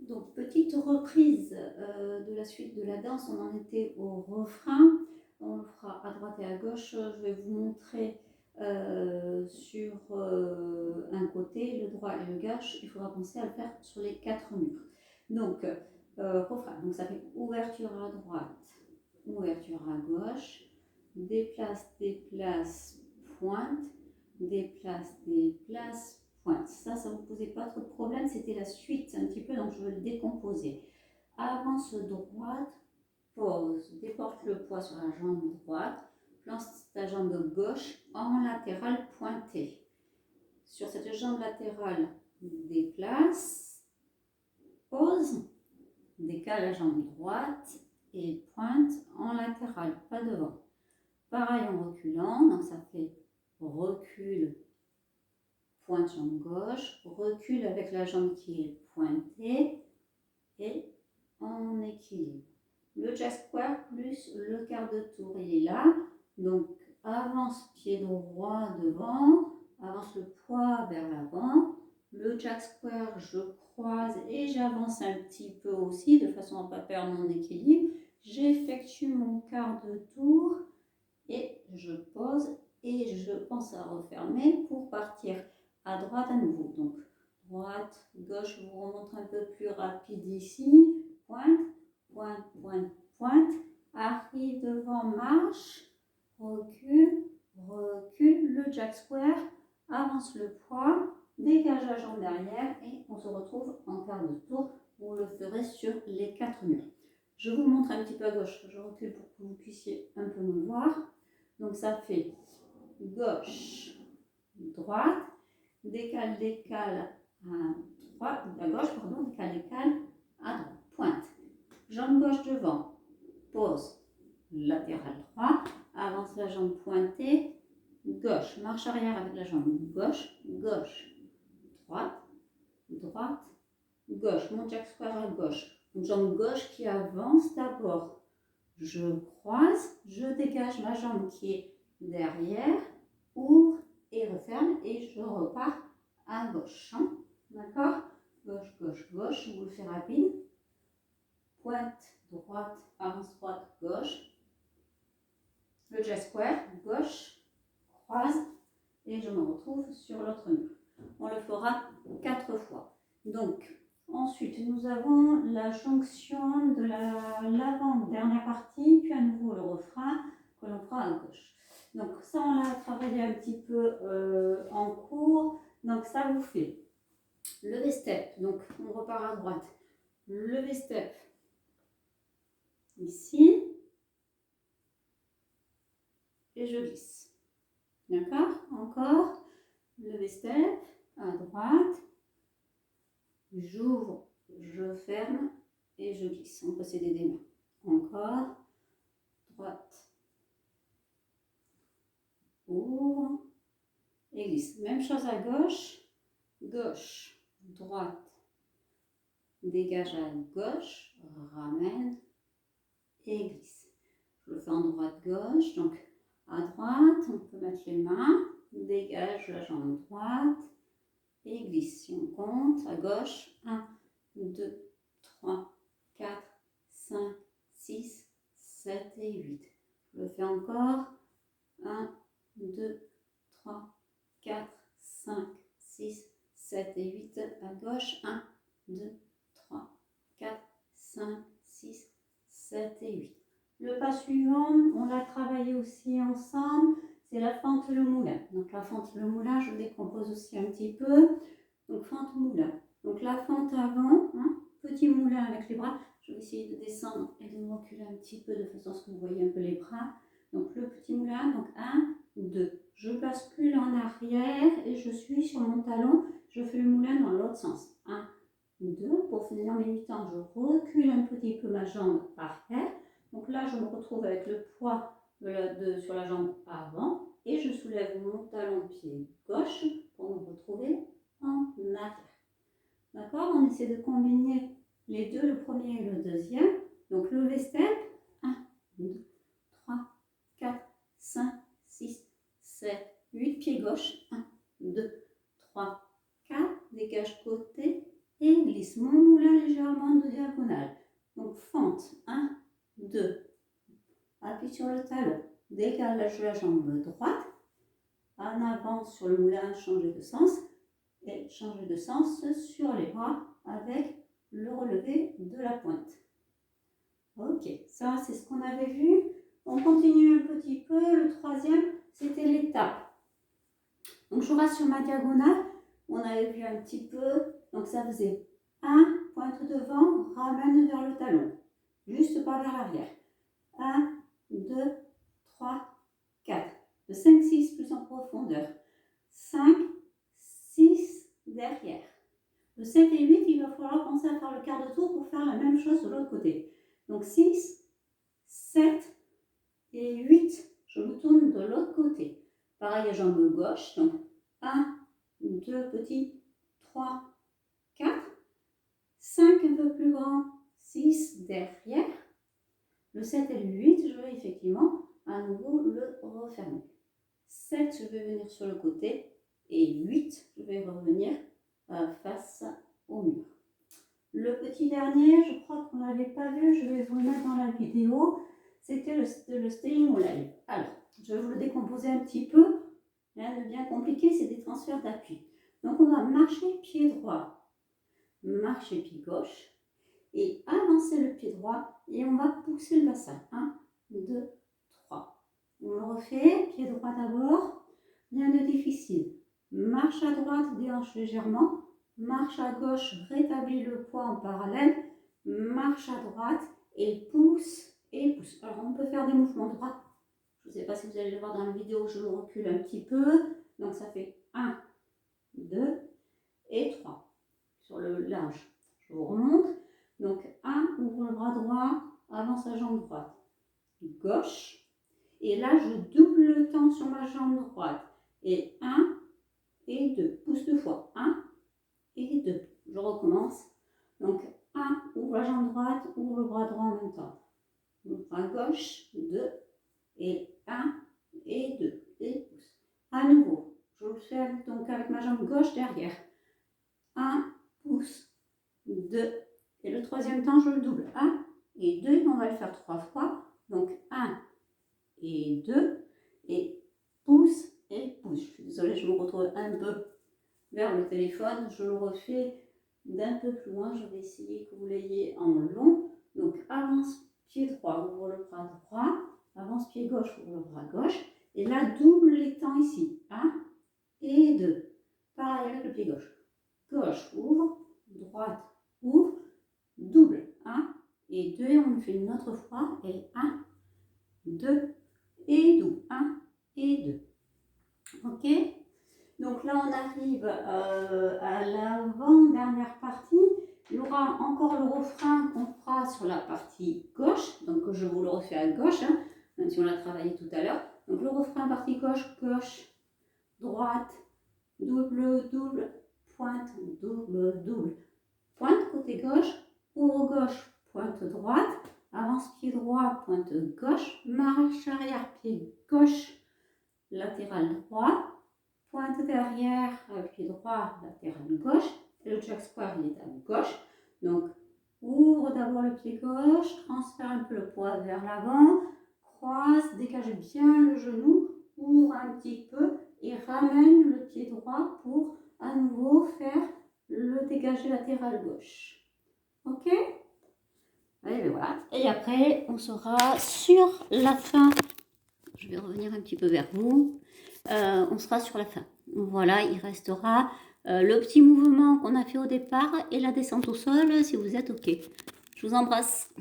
Donc, petite reprise de la suite de la danse. On en était au refrain. On le fera à droite et à gauche. Je vais vous montrer sur un côté, le droit et le gauche. Il faudra penser à le faire sur les 4 murs. Donc, refrain. Donc, ça fait ouverture à droite, ouverture à gauche, déplace, déplace, pointe, déplace, déplace, pointe. Ça ne vous posait pas trop de problème, c'était la suite un petit peu, donc je vais le décomposer. Avance droite, pose, déporte le poids sur la jambe droite, place ta jambe gauche en latérale pointée. Sur cette jambe latérale, déplace, pose, décale la jambe droite et pointe en latérale, pas devant. Pareil en reculant, donc ça fait recul, pointe jambe gauche, recule avec la jambe qui est pointée et en équilibre. Le jack square plus le quart de tour, il est là. Donc avance pied droit devant, avance le poids vers l'avant. Le jack square, je croise et j'avance un petit peu aussi de façon à ne pas perdre mon équilibre. J'effectue mon quart de tour et je pose et je pense à refermer pour partir à droite à nouveau. Donc droite, gauche, je vous remonte un peu plus rapide ici. Pointe, pointe, pointe, pointe. Arrive devant, marche, recule, recule. Le jack square, avance le poids, dégage la jambe derrière et on se retrouve en quart de tour. Vous le ferez sur les 4 murs. Je vous montre un petit peu à gauche. Je recule pour que vous puissiez un peu me voir. Donc ça fait gauche, droite, décale, décale à droite, à gauche, pardon, décale, décale à droite, pointe. Jambe gauche devant, pose, latéral droit, avance la jambe pointée, gauche, marche arrière avec la jambe gauche, gauche, droite, droite, gauche, mon jack square à gauche, une jambe gauche qui avance d'abord. Je croise, je dégage ma jambe qui est derrière, ouvre et referme et je repars à gauche. Hein. D'accord? Gauche, gauche, gauche, je vous le fais rapide. Pointe, droite, avance, droite, gauche. Le jack square, gauche, croise et je me retrouve sur l'autre mur. On le fera 4 fois. Donc, ensuite, nous avons la jonction de l'avant-dernière partie, puis à nouveau le refrain que l'on fera à gauche. Donc ça, on l'a travaillé un petit peu en cours. Donc ça vous fait lever step. Donc on repart à droite. Lever step ici. Et je glisse. D'accord? Encore. Lever step à droite. J'ouvre, je ferme et je glisse. On peut s'aider des mains. Encore. Droite. Ouvre et glisse. Même chose à gauche. Gauche, droite. Dégage à gauche. Ramène et glisse. Je le fais en droite-gauche. Donc à droite, on peut mettre les mains. Dégage la jambe droite. Et glisse. Si on compte à gauche, 1, 2, 3, 4, 5, 6, 7 et 8. Je le fais encore. 1, 2, 3, 4, 5, 6, 7 et 8. À gauche, 1, 2, 3, 4, 5, 6, 7 et 8. Le pas suivant, on l'a travaillé aussi ensemble. C'est la fente le moulin. Donc la fente le moulin, je décompose aussi un petit peu. Donc fente moulin. Donc la fente avant, hein, petit moulin avec les bras. Je vais essayer de descendre et de me reculer un petit peu de façon à ce que vous voyez un peu les bras. Donc le petit moulin, donc 1, 2. Je bascule en arrière et je suis sur mon talon. Je fais le moulin dans l'autre sens. 1, 2. Pour finir mes 8 ans, je recule un petit peu ma jambe arrière. Donc là, je me retrouve avec le poids sur la jambe avant et je soulève mon talon pied gauche pour me retrouver en arrière. D'accord? On essaie de combiner les deux, le premier et le deuxième. Donc lever step. 1, 2, 3, 4, 5, 6, 7, 8. Pied gauche. 1, 2, 3, 4. Dégage côté et glisse. glisse mon moulin légèrement de diagonale. Donc fente, 1, 2, appuie sur le talon, décalage de la jambe droite, en avant sur le moulin, changer de sens, et changer de sens sur les bras avec le relevé de la pointe. Ok, ça c'est ce qu'on avait vu. On continue un petit peu. Le troisième, c'était l'étape. Donc je reste sur ma diagonale. On avait vu un petit peu. Donc ça faisait 1, pointe devant, ramène vers le talon. Juste pas vers l'arrière. 1, 2, 3, 4. Le 5, 6 plus en profondeur. 5, 6 derrière. Le 7 et 8, il va falloir penser à faire le quart de tour pour faire la même chose de l'autre côté. Donc 6, 7 et 8. Je me tourne de l'autre côté. Pareil à jambe gauche. Donc 1, 2 petits, 3, 4. 5 un peu plus grand, 6 derrière. Le 7 et le 8, je vais effectivement à nouveau le refermer. 7, je vais venir sur le côté. Et 8, je vais revenir face au mur. Le petit dernier, je crois qu'on ne l'avait pas vu, je vais vous le mettre dans la vidéo. C'était le staying alive. Alors, je vais vous le décomposer un petit peu. Rien de bien compliqué, c'est des transferts d'appui. Donc, on va marcher pied droit, marcher pied gauche et avancer le pied droit et on va pousser le bassin. 1, 2, 3. On le refait, pied droit d'abord. Rien de difficile. Marche à droite, déhanche légèrement. Marche à gauche, rétablis le poids en parallèle. Marche à droite et pousse et pousse. Alors, on peut faire des mouvements droits. Je ne sais pas si vous allez le voir dans la vidéo, je me recule un petit peu. Donc, ça fait 1, 2 et 3. Sur le large, je vous remonte. Donc, 1, ouvre le bras droit, avance la jambe droite. Gauche. Et là, je double le temps sur ma jambe droite. Et 1 et 2. Pousse 2 fois. 1 et 2. Je recommence. Donc 1, ouvre la jambe droite, ouvre le bras droit en même temps. Le bras gauche, 2 et 1 et 2. Et pousse. À nouveau, je le fais donc avec ma jambe gauche derrière. 1, pousse, 2. Et le troisième temps, je le double. 1 et 2. On va le faire 3 fois. Donc 1 et 2. Et pousse et pousse. Je suis désolée, je me retrouve un peu vers le téléphone. Je le refais d'un peu plus loin. Je vais essayer que vous l'ayez en long. Donc avance pied droit, ouvre le bras droit. Avance pied gauche, ouvre le bras gauche. Et là, double les temps ici. 1 et 2. Pareil avec le pied gauche. Gauche, ouvre. Droite, ouvre. Double. 1 et 2. Et on le fait une autre fois. Et 1, 2 et double. 1 et 2. Ok? Donc là, on arrive à l'avant-dernière partie. Il y aura encore le refrain qu'on fera sur la partie gauche. Donc je vous le refais à gauche, hein, même si on l'a travaillé tout à l'heure. Donc le refrain partie gauche, gauche, droite, double, double, pointe, double, double. Pointe côté gauche, ouvre gauche, pointe droite, avance pied droit, pointe gauche, marche arrière, pied gauche, latéral droit. Pointe derrière, pied droit, latéral gauche. Et le jack square, il est à gauche. Donc, ouvre d'abord le pied gauche, transfère un peu le poids vers l'avant, croise, dégage bien le genou, ouvre un petit peu et ramène le pied droit pour à nouveau faire le dégagé latéral gauche. Ok? Allez, ben voilà. Et après, on sera sur la fin. Je vais revenir un petit peu vers vous. On sera sur la fin. Voilà, il restera le petit mouvement qu'on a fait au départ et la descente au sol si vous êtes OK. Je vous embrasse.